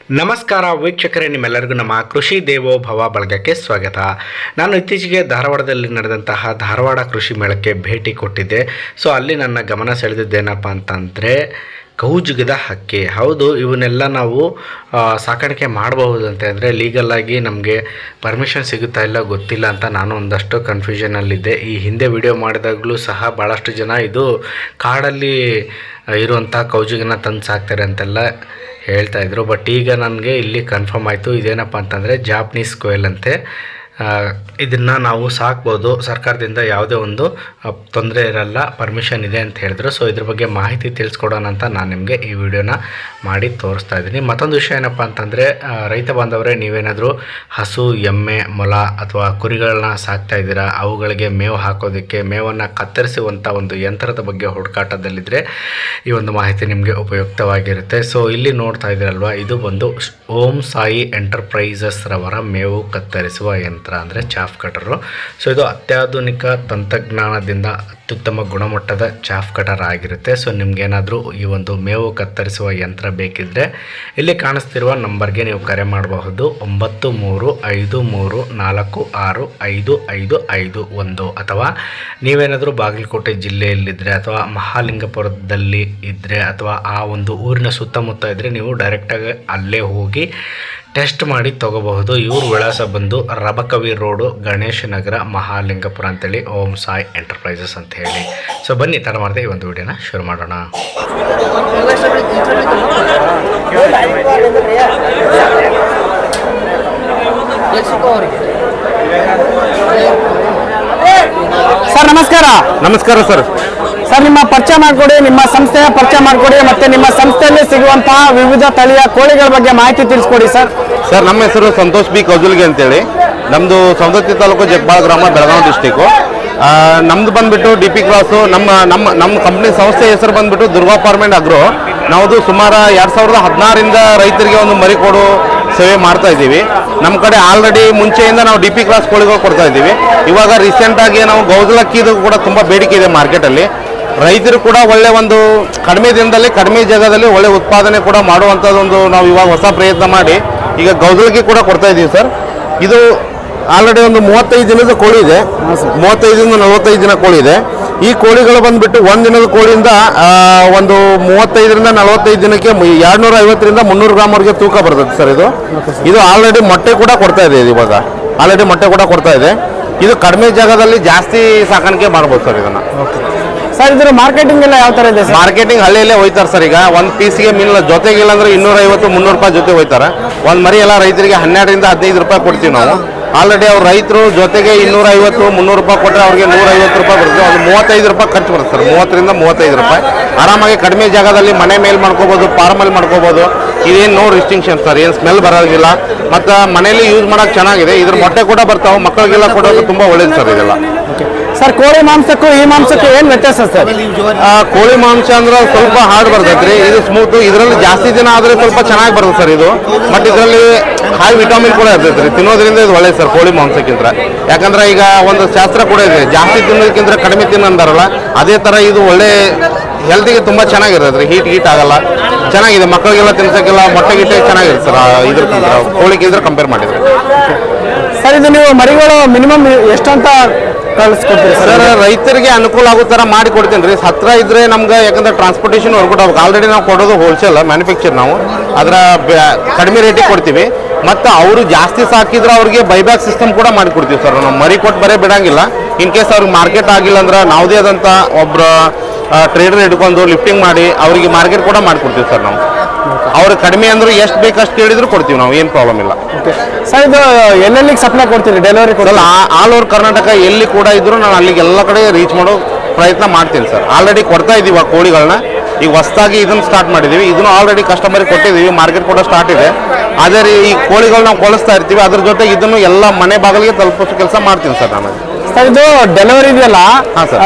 ನಮಸ್ಕಾರ ವೀಕ್ಷಕರೇ, ನಿಮ್ಮೆಲ್ಲರಿಗೂ ನಮ್ಮ ಕೃಷಿ ದೇವೋಭವ ಬಳಗಕ್ಕೆ ಸ್ವಾಗತ. ನಾನು ಇತ್ತೀಚೆಗೆ ಧಾರವಾಡದಲ್ಲಿ ನಡೆದಂತಹ ಧಾರವಾಡ ಕೃಷಿ ಮೇಳಕ್ಕೆ ಭೇಟಿ ಕೊಟ್ಟಿದ್ದೆ. ಸೊ ಅಲ್ಲಿ ನನ್ನ ಗಮನ ಸೆಳೆದಿದ್ದೇನಪ್ಪ ಅಂತಂದರೆ ಕೌಜುಗದ ಹಕ್ಕಿ. ಹೌದು, ಇವನ್ನೆಲ್ಲ ನಾವು ಸಾಕಾಣಿಕೆ ಮಾಡಬಹುದು ಅಂತ ಅಂದರೆ ಲೀಗಲಾಗಿ ನಮಗೆ ಪರ್ಮಿಷನ್ ಸಿಗುತ್ತಾ ಇಲ್ಲ ಗೊತ್ತಿಲ್ಲ ಅಂತ ನಾನು ಒಂದಷ್ಟು ಕನ್ಫ್ಯೂಷನಲ್ಲಿದ್ದೆ. ಈ ಹಿಂದೆ ವಿಡಿಯೋ ಮಾಡಿದಾಗಲೂ ಸಹ ಭಾಳಷ್ಟು ಜನ ಇದು ಕಾಡಲ್ಲಿ ಇರುವಂಥ ಕೌಜುಗನ ತಂದು ಸಾಕ್ತಾರೆ ಅಂತೆಲ್ಲ ಹೇಳ್ತಾಯಿದ್ರು. ಬಟ್ ಈಗ ನನಗೆ ಇಲ್ಲಿ ಕನ್ಫರ್ಮ್ ಆಯಿತು, ಇದೇನಪ್ಪ ಅಂತಂದರೆ ಜಾಪನೀಸ್ ಕೊಯಲ್ ಅಂತೆ. ಇದನ್ನು ನಾವು ಸಾಕ್ಬೋದು, ಸರ್ಕಾರದಿಂದ ಯಾವುದೇ ಒಂದು ತೊಂದರೆ ಇರಲ್ಲ, ಪರ್ಮಿಷನ್ ಇದೆ ಅಂತ ಹೇಳಿದ್ರು. ಸೊ ಇದ್ರ ಬಗ್ಗೆ ಮಾಹಿತಿ ತಿಳಿಸ್ಕೊಡೋಣ ಅಂತ ನಾನು ನಿಮಗೆ ಈ ವಿಡಿಯೋನ ಮಾಡಿ ತೋರಿಸ್ತಾ ಇದ್ದೀನಿ. ಮತ್ತೊಂದು ವಿಷಯ ಏನಪ್ಪ ಅಂತಂದರೆ, ರೈತ ಬಾಂಧವರೇ, ನೀವೇನಾದರೂ ಹಸು, ಎಮ್ಮೆ, ಮೊಲ ಅಥವಾ ಕುರಿಗಳನ್ನ ಸಾಕ್ತಾ ಇದ್ದೀರಾ, ಅವುಗಳಿಗೆ ಮೇವು ಹಾಕೋದಕ್ಕೆ, ಮೇವನ್ನು ಕತ್ತರಿಸುವಂಥ ಒಂದು ಯಂತ್ರದ ಬಗ್ಗೆ ಹುಡುಕಾಟದಲ್ಲಿದ್ದರೆ ಈ ಒಂದು ಮಾಹಿತಿ ನಿಮಗೆ ಉಪಯುಕ್ತವಾಗಿರುತ್ತೆ. ಸೊ ಇಲ್ಲಿ ನೋಡ್ತಾ ಇದ್ದೀರಲ್ವ, ಇದು ಬಂದು ಓಂ ಸಾಯಿ ಎಂಟರ್ಪ್ರೈಸಸ್ ರವರ ಮೇವು ಕತ್ತರಿಸುವ ಯಂತ್ರ, ಅಂದರೆ ಚಾಫ್ ಕಟರು. ಸೊ ಇದು ಅತ್ಯಾಧುನಿಕ ತಂತ್ರಜ್ಞಾನದಿಂದ ಅತ್ಯುತ್ತಮ ಗುಣಮಟ್ಟದ ಚಾಫ್ ಕಟರ್ ಆಗಿರುತ್ತೆ. ಸೊ ನಿಮಗೇನಾದರೂ ಈ ಒಂದು ಮೇವು ಕತ್ತರಿಸುವ ಯಂತ್ರ ಬೇಕಿದ್ದರೆ ಇಲ್ಲಿ ಕಾಣಿಸ್ತಿರುವ ನಂಬರ್ಗೆ ನೀವು ಕರೆ ಮಾಡಬಹುದು. 9353465551 ಅಥವಾ ನೀವೇನಾದರೂ ಬಾಗಲಕೋಟೆ ಜಿಲ್ಲೆಯಲ್ಲಿದ್ದರೆ ಅಥವಾ ಮಹಾಲಿಂಗಪುರದಲ್ಲಿ ಇದ್ದರೆ ಅಥವಾ ಆ ಒಂದು ಊರಿನ ಸುತ್ತಮುತ್ತ ಇದ್ದರೆ ನೀವು ಡೈರೆಕ್ಟಾಗಿ ಅಲ್ಲೇ ಹೋಗಿ ಟೆಸ್ಟ್ ಮಾಡಿ ತೊಗೋಬಹುದು. ಇವ್ರ ವಿಳಾಸ ಬಂದು ರಬಕವಿ ರೋಡು, ಗಣೇಶ ನಗರ, ಮಹಾಲಿಂಗಪುರ ಅಂತೇಳಿ ಓಂ ಸಾಯಿ ಎಂಟರ್ಪ್ರೈಸಸ್ ಅಂತ ಹೇಳಿ. ಸೊ ಬನ್ನಿ, ತರ ಮಾಡಿದೆ ಈ ಒಂದು ವಿಡಿಯೋನ ಶುರು ಮಾಡೋಣ. ಸರ್ ನಮಸ್ಕಾರ. ನಮಸ್ಕಾರ ಸರ್. ಸರ್ ನಿಮ್ಮ ಪರಿಚಯ ಮಾಡಿಕೊಡಿ, ನಿಮ್ಮ ಸಂಸ್ಥೆಯ ಪರಿಚಯ ಮಾಡಿಕೊಡಿ, ಮತ್ತೆ ನಿಮ್ಮ ಸಂಸ್ಥೆಯಲ್ಲಿ ಸಿಗುವಂತಹ ವಿವಿಧ ತಳಿಯ ಕೋಳಿಗಳ ಬಗ್ಗೆ ಮಾಹಿತಿ ತಿಳಿಸ್ಕೊಡಿ ಸರ್. ಸರ್ ನಮ್ಮ ಹೆಸರು ಸಂತೋಷ್ ಬಿ ಕೌಜುಲ್ಗೆ ಅಂತೇಳಿ. ನಮ್ಮದು ಸವದತ್ತಿ ತಾಲೂಕು ಜಗ್ಬಾಳ ಗ್ರಾಮ, ಬೆಳಗಾವಿ ಡಿಸ್ಟಿಕ್ಕು. ನಮ್ದು ಬಂದುಬಿಟ್ಟು DP ಕ್ರಾಸು. ನಮ್ಮ ಕಂಪ್ನಿ ಸಂಸ್ಥೆ ಹೆಸರು ಬಂದುಬಿಟ್ಟು ದುರ್ಗಾ ಫಾರ್ಮ್ ಅಗ್ರೋ. ನಾವು ಸುಮಾರು 2016ರಿಂದ ರೈತರಿಗೆ ಒಂದು ಮರಿ ಕೊಡು ಸೇವೆ ಮಾಡ್ತಾ ಇದ್ದೀವಿ. ನಮ್ಮ ಕಡೆ ಆಲ್ರೆಡಿ ಮುಂಚೆಯಿಂದ ನಾವು DP ಕ್ರಾಸ್ ಕೋಳಿಗಳು ಕೊಡ್ತಾ ಇದ್ದೀವಿ. ಇವಾಗ ರೀಸೆಂಟಾಗಿ ನಾವು ಗೌಜಲಕ್ಕಿದು ಕೂಡ ತುಂಬ ಬೇಡಿಕೆ ಇದೆ ಮಾರ್ಕೆಟಲ್ಲಿ. ರೈತರು ಕೂಡ ಒಳ್ಳೆ ಒಂದು ಕಡಿಮೆ ದಿನದಲ್ಲಿ ಕಡಿಮೆ ಜಾಗದಲ್ಲಿ ಒಳ್ಳೆ ಉತ್ಪಾದನೆ ಕೂಡ ಮಾಡುವಂಥದ್ದೊಂದು ನಾವು ಇವಾಗ ಹೊಸ ಪ್ರಯತ್ನ ಮಾಡಿ ಈಗ ಗೌಜಲಕ್ಕಿ ಕೂಡ ಕೊಡ್ತಾ ಇದ್ದೀವಿ ಸರ್. ಇದು ಆಲ್ರೆಡಿ ಒಂದು 35 ದಿನದ ಕೋಳಿ ಇದೆ, 35ರಿಂದ 45 ದಿನ ಕೋಳಿ ಇದೆ. ಈ ಕೋಳಿಗಳು ಬಂದುಬಿಟ್ಟು ಒಂದು ದಿನದ ಕೋಳಿಯಿಂದ ಒಂದು 35ರಿಂದ 45 ದಿನಕ್ಕೆ 250ರಿಂದ 300 ಗ್ರಾಮ್ವರೆಗೆ ತೂಕ ಬರ್ತದೆ ಸರ್. ಇದು ಆಲ್ರೆಡಿ ಮೊಟ್ಟೆ ಕೂಡ ಕೊಡ್ತಾ ಇದೆ. ಇವಾಗ ಆಲ್ರೆಡಿ ಮೊಟ್ಟೆ ಕೂಡ ಕೊಡ್ತಾ ಇದೆ. ಇದು ಕಡಿಮೆ ಜಾಗದಲ್ಲಿ ಜಾಸ್ತಿ ಸಾಕಾಣಿಕೆ ಮಾಡ್ಬೋದು ಸರ್ ಇದನ್ನು. ಸರ್ ಇದ್ರ ಮಾರ್ಕೆಟಿಂಗ್ ಎಲ್ಲ ಯಾವ ಥರ ಇದೆ ಸರ್? ಮಾರ್ಕೆಟಿಂಗ್ ಹಳ್ಳಿಯಲ್ಲೇ ಹೋಯ್ತಾರೆ ಸರ್. ಈಗ ಒಂದು ಪೀಸ್ಗೆ ಮೀನಿಲ್ಲ, ಜೊತೆಗಿಲ್ಲ ಅಂದ್ರೆ 250-300 ರೂಪಾಯಿ ಜೊತೆ ಹೋಯ್ತಾರೆ. ಒಂದು ಮರಿ ಎಲ್ಲ ರೈತರಿಗೆ 12ರಿಂದ 15 ರೂಪಾಯಿ ಕೊಡ್ತೀವಿ ನಾವು. ಆಲ್ರೆಡಿ ಅವ್ರು ರೈತರು ಜೊತೆಗೆ 250-300 ರೂಪಾಯಿ ಕೊಟ್ಟರೆ ಅವ್ರಿಗೆ 150 ರೂಪಾಯಿ ಬರ್ತದೆ. ಅದು 35 ರೂಪಾಯಿ ಖರ್ಚು ಬರುತ್ತೆ ಸರ್. 30ರಿಂದ 35 ರೂಪಾಯಿ ಆರಾಮಾಗಿ ಕಡಿಮೆ ಜಾಗದಲ್ಲಿ ಮನೆ ಮೇಲೆ ಮಾಡ್ಕೋಬೋದು, ಫಾರ್ಮಲ್ಲಿ ಮಾಡ್ಕೋಬೋದು. ಇದೇನು ನೋ ರಿಸ್ಟ್ರಿಕ್ಷನ್ ಸರ್, ಏನು ಸ್ಮೆಲ್ ಬರೋದಿಲ್ಲ, ಮತ್ತು ಮನೆಯಲ್ಲಿ ಯೂಸ್ ಮಾಡೋಕೆ ಚೆನ್ನಾಗಿದೆ. ಇದ್ರ ಮೊಟ್ಟೆ ಕೂಡ ಬರ್ತಾವೆ, ಮಕ್ಕಳಿಗೆಲ್ಲ ಕೊಡೋದು ತುಂಬ ಒಳ್ಳೇದು ಸರ್ ಇದೆಲ್ಲ. ಸರ್ ಕೋಳಿ ಮಾಂಸಕ್ಕೂ ಈ ಮಾಂಸಕ್ಕೂ ಏನು ವ್ಯತ್ಯಾಸ ಸರ್? ಕೋಳಿ ಮಾಂಸ ಅಂದ್ರೆ ಸ್ವಲ್ಪ ಹಾರ್ಡ್ ಬರ್ತೈತೆ ರೀ, ಇದು ಸ್ಮೂತ್. ಇದರಲ್ಲಿ ಜಾಸ್ತಿ ದಿನ ಆದರೆ ಸ್ವಲ್ಪ ಚೆನ್ನಾಗಿ ಬರ್ತದೆ ಸರ್ ಇದು. ಬಟ್ ಇದರಲ್ಲಿ ಹೈ ವಿಟಮಿನ್ ಕೂಡ ಇರ್ತೈತೆ ರೀ, ತಿನ್ನೋದ್ರಿಂದ ಇದು ಒಳ್ಳೆ ಸರ್ ಕೋಳಿ ಮಾಂಸಕ್ಕಿಂತ. ಯಾಕಂದ್ರೆ ಈಗ ಒಂದು ಶಾಸ್ತ್ರ ಕೂಡ ಇದೆ, ಜಾಸ್ತಿ ತಿನ್ನೋದಕ್ಕಿಂತ ಕಡಿಮೆ ತಿನ್ನಂತಾರಲ್ಲ, ಅದೇ ಥರ ಇದು ಒಳ್ಳೆ ಹೆಲ್ತಿಗೆ ತುಂಬ ಚೆನ್ನಾಗಿರ್ತದೆ ರೀ. ಹೀಟ್ ಆಗಲ್ಲ, ಚೆನ್ನಾಗಿದೆ. ಮಕ್ಕಳಿಗೆಲ್ಲ ತಿನ್ಸೋಕ್ಕೆಲ್ಲ ಮೊಟ್ಟೆ ಗಿಟ್ಟೆ ಚೆನ್ನಾಗಿರುತ್ತೆ ಸರ್ ಇದ್ರಕ್ಕಿಂತ, ಕೋಳಿಗಿಂತ ಕಂಪೇರ್ ಮಾಡಿದರೆ. ಸರ್ ಇದು ನೀವು ಮರಿಗಳು ಮಿನಿಮಮ್ ಎಷ್ಟಂತ ಕಳಿಸ್ಕೊಡ್ತೀರಿ ಸರ್? ರೈತರಿಗೆ ಅನುಕೂಲ ಆಗೋ ಥರ ಮಾಡಿ ಕೊಡ್ತೀನಿ ರೀ. ಹತ್ತಿರ ಇದ್ದರೆ ನಮ್ಗೆ, ಯಾಕಂದ್ರೆ ಟ್ರಾನ್ಸ್ಪೋರ್ಟೇಷನ್ ಹೊರಗಡೆ ಹೋಗ್ಬೇಕು. ಆಲ್ರೆಡಿ ನಾವು ಕೊಡೋದು ಹೋಲ್ಸೇಲ್ ಮ್ಯಾನುಫ್ಯಾಕ್ಚರ್, ನಾವು ಅದರ ಕಡಿಮೆ ರೇಟಿಗೆ ಕೊಡ್ತೀವಿ. ಮತ್ತು ಅವರು ಜಾಸ್ತಿ ಸಾಕಿದ್ರೆ ಅವ್ರಿಗೆ ಬೈಬ್ಯಾಕ್ ಸಿಸ್ಟಮ್ ಕೂಡ ಮಾಡಿಕೊಡ್ತೀವಿ ಸರ್. ನಾವು ಮರಿ ಕೊಟ್ಟು ಬರೀ ಬಿಡೋಂಗಿಲ್ಲ. ಇನ್ ಕೇಸ್ ಅವ್ರಿಗೆ ಮಾರ್ಕೆಟ್ ಆಗಿಲ್ಲ ಅಂದ್ರೆ ನಾವುದೇ ಆದಂಥ ಒಬ್ಬರು ಟ್ರೇಡರ್ ಹಿಡ್ಕೊಂಡು ಲಿಫ್ಟಿಂಗ್ ಮಾಡಿ ಅವರಿಗೆ ಮಾರ್ಕೆಟ್ ಕೂಡ ಮಾಡಿಕೊಡ್ತೀವಿ ಸರ್ ನಾವು. ಅವ್ರಿಗೆ ಕಡಿಮೆ ಅಂದ್ರೆ ಎಷ್ಟು ಬೇಕಷ್ಟು ಕೇಳಿದ್ರು ಕೊಡ್ತೀವಿ ನಾವು, ಏನು ಪ್ರಾಬ್ಲಮ್ ಇಲ್ಲ ಸರ್. ಇದು ಎಲ್ಲೆಲ್ಲಿಗೆ ಸಪ್ಲೈ ಕೊಡ್ತೀರಿ, ಡೆಲಿವರಿ ಕೊಡಲ್ಲ? ಆಲ್ ಓವರ್ ಕರ್ನಾಟಕ ಎಲ್ಲಿ ಕೂಡ ಇದ್ರು ನಾನು ಅಲ್ಲಿಗೆ ಎಲ್ಲ ಕಡೆ ರೀಚ್ ಮಾಡೋ ಪ್ರಯತ್ನ ಮಾಡ್ತೀನಿ ಸರ್. ಆಲ್ರೆಡಿ ಕೊಡ್ತಾ ಇದ್ದೀವಿ ಆ ಕೋಳಿಗಳನ್ನ. ಈಗ ಹೊಸದಾಗಿ ಇದನ್ನು ಸ್ಟಾರ್ಟ್ ಮಾಡಿದ್ದೀವಿ. ಇದನ್ನು ಆಲ್ರೆಡಿ ಕಸ್ಟಮರಿಗೆ ಕೊಟ್ಟಿದ್ದೀವಿ, ಮಾರ್ಕೆಟ್ ಕೂಡ ಸ್ಟಾರ್ಟ್ ಇದೆ. ಅದೇ ರೀ ಈ ಕೋಳಿಗಳು ನಾವು ಕೊಳಿಸ್ತಾ ಇರ್ತೀವಿ, ಅದ್ರ ಜೊತೆ ಇದನ್ನು ಎಲ್ಲ ಮನೆ ಬಾಗಿಲಿಗೆ ತಲುಪಿಸೋ ಕೆಲಸ ಮಾಡ್ತೀನಿ ಸರ್ ನಾನು. ಸರ್ ಇದು ಡೆಲಿವರಿ ಇದೆಯಲ್ಲ,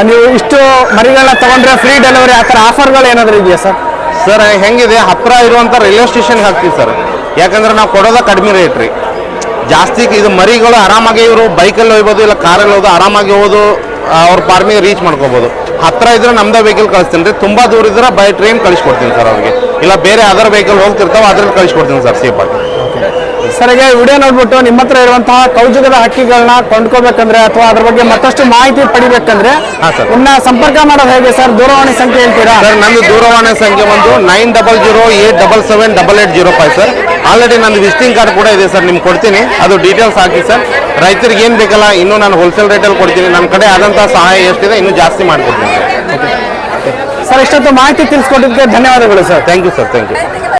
ನೀವು ಇಷ್ಟು ಮರಿಗಳನ್ನ ತಗೊಂಡ್ರೆ ಫ್ರೀ ಡೆಲಿವರಿ, ಆ ಥರ ಆಫರ್ಗಳು ಏನಾದರೂ ಇದೆಯಾ ಸರ್? ಸರ್ ಹೆಂಗಿದೆ, ಹತ್ತಿರ ಇರುವಂಥ ರೈಲ್ವೆ ಸ್ಟೇಷನ್ಗೆ ಹಾಕ್ತೀವಿ ಸರ್. ಯಾಕಂದ್ರೆ ನಾವು ಕೊಡೋದ ಕಡಿಮೆ ರೇಟ್ ರೀ. ಜಾಸ್ತಿ ಇದು ಮರಿಗಳು ಆರಾಮಾಗಿ ಇವರು ಬೈಕಲ್ಲಿ ಹೋಗ್ಬೋದು, ಇಲ್ಲ ಕಾರಲ್ಲಿ ಹೋಗೋದು, ಆರಾಮಾಗಿ ಹೋಗೋದು, ಅವ್ರ ಫಾರ್ಮಿಗೆ ರೀಚ್ ಮಾಡ್ಕೋಬೋದು. ಹತ್ತಿರ ಇದ್ರೆ ನಮ್ದೇ ವೆಹಿಕಲ್ ಕಳಿಸ್ತೀನಿ ರೀ. ತುಂಬ ದೂರ ಇದ್ರೆ ಬೈ ಟ್ರೈನ್ ಕಳಿಸ್ಕೊಡ್ತೀನಿ ಸರ್ ಅವ್ರಿಗೆ. ಇಲ್ಲ ಬೇರೆ ಅದರ್ ವೆಹಿಕಲ್ ಹೋಗ್ತಿರ್ತಾವೆ ಅದ್ರಲ್ಲಿ ಕಳಿಸ್ಕೊಡ್ತೀನಿ ಸರ್ ಸೇಫ್ ಆಗಿ. ಸರ್ ಈಗ ವಿಡಿಯೋ ನೋಡ್ಬಿಟ್ಟು ನಿಮ್ಮ ಹತ್ರ ಇರುವಂತಹ ಕೌಜುಗದ ಹಕ್ಕಿಗಳನ್ನ ಕೊಂಡ್ಕೋಬೇಕಂದ್ರೆ ಅಥವಾ ಅದ್ರ ಬಗ್ಗೆ ಮತ್ತಷ್ಟು ಮಾಹಿತಿ ಪಡಿಬೇಕಂದ್ರೆ ಹಾಂ ಸರ್. ಇನ್ನ ಸಂಪರ್ಕ ಮಾಡೋದು ಹೇಗೆ ಸರ್? ದೂರವಾಣಿ ಸಂಖ್ಯೆ ಹೇಳ್ತೀರಾ? ಸರ್ ನಂದು ದೂರವಾಣಿ ಸಂಖ್ಯೆ ಬಂದು 9008778805 ಸರ್. ಆಲ್ರೆಡಿ ನಂದು ವಿಸಿಟಿಂಗ್ ಕಾರ್ಡ್ ಕೂಡ ಇದೆ ಸರ್, ನಿಮ್ಗೆ ಕೊಡ್ತೀನಿ, ಅದು ಡೀಟೇಲ್ಸ್ ಹಾಕಿ ಸರ್. ರೈತರಿಗೆ ಏನು ಬೇಕಲ್ಲ ಇನ್ನೂ ನಾನು ಹೋಲ್ಸೇಲ್ ರೇಟಲ್ಲಿ ಕೊಡ್ತೀನಿ, ನನ್ನ ಕಡೆ ಆದಂತಹ ಸಹಾಯ ಎಷ್ಟಿದೆ ಇನ್ನೂ ಜಾಸ್ತಿ ಮಾಡಿಕೊಡ್ತೀನಿ ಸರ್. ಇಷ್ಟೊತ್ತು ಮಾಹಿತಿ ತಿಳಿಸ್ಕೊಟ್ಟಿದ್ದಕ್ಕೆ ಧನ್ಯವಾದಗಳು sir. Thank you sir, thank you.